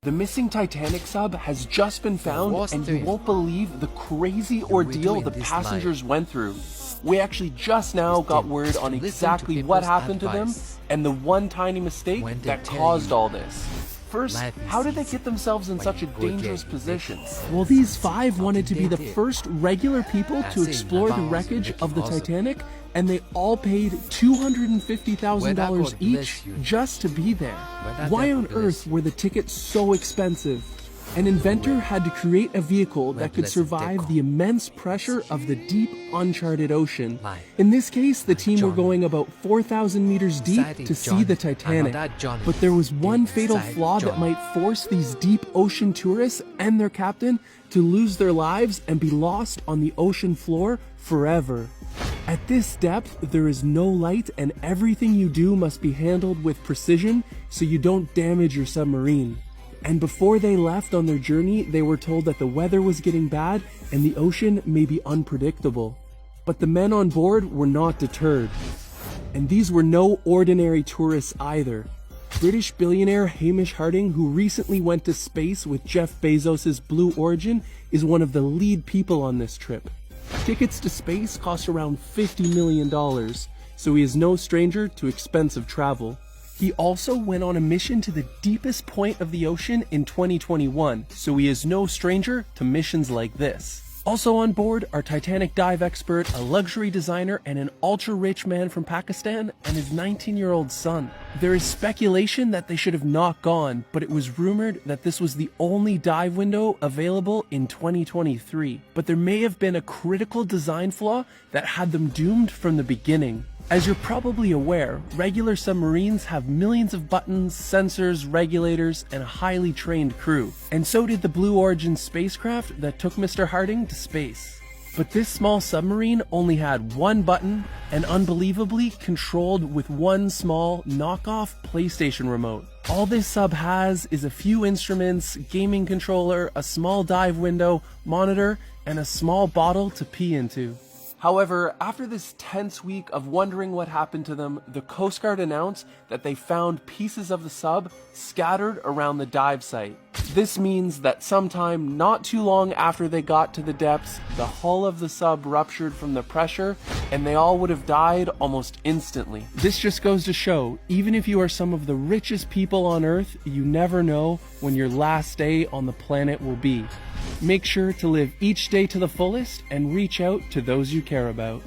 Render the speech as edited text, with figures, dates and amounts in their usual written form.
The missing Titanic sub has just been found, and you won't believe the crazy ordeal the passengers went through. We actually just now got word on exactly what happened to them and the one tiny mistake that caused all this. First, how did they get themselves in such a dangerous position? Well, these five wanted to be the first regular people to explore the wreckage of the Titanic, and they all paid $250,000 each just to be there. Why on earth were the tickets so expensive? An inventor had to create a vehicle that could survive the immense pressure of the deep, uncharted ocean. In this case, the team were going about 4,000 meters deep to see the Titanic. But there was one fatal flaw that might force these deep ocean tourists and their captain to lose their lives and be lost on the ocean floor forever. At this depth, there is no light, and everything you do must be handled with precision so you don't damage your submarine. And before they left on their journey, they were told that the weather was getting bad and the ocean may be unpredictable. But the men on board were not deterred. And these were no ordinary tourists either. British billionaire Hamish Harding, who recently went to space with Jeff Bezos' Blue Origin, is one of the lead people on this trip. Tickets to space cost around $50 million, so he is no stranger to expensive travel. He also went on a mission to the deepest point of the ocean in 2021, so he is no stranger to missions like this. Also on board are Titanic dive expert, a luxury designer, and an ultra-rich man from Pakistan and his 19-year-old son. There is speculation that they should have not gone, but it was rumored that this was the only dive window available in 2023. But there may have been a critical design flaw that had them doomed from the beginning. As you're probably aware, regular submarines have millions of buttons, sensors, regulators, and a highly trained crew. And so did the Blue Origin spacecraft that took Mr. Harding to space. But this small submarine only had one button and unbelievably controlled with one small knockoff PlayStation remote. All this sub has is a few instruments, gaming controller, a small dive window, monitor, and a small bottle to pee into. However, after this tense week of wondering what happened to them, the Coast Guard announced that they found pieces of the sub scattered around the dive site. This means that sometime not too long after they got to the depths, the hull of the sub ruptured from the pressure, and they all would have died almost instantly. This just goes to show, even if you are some of the richest people on Earth, you never know when your last day on the planet will be. Make sure to live each day to the fullest and reach out to those you care about.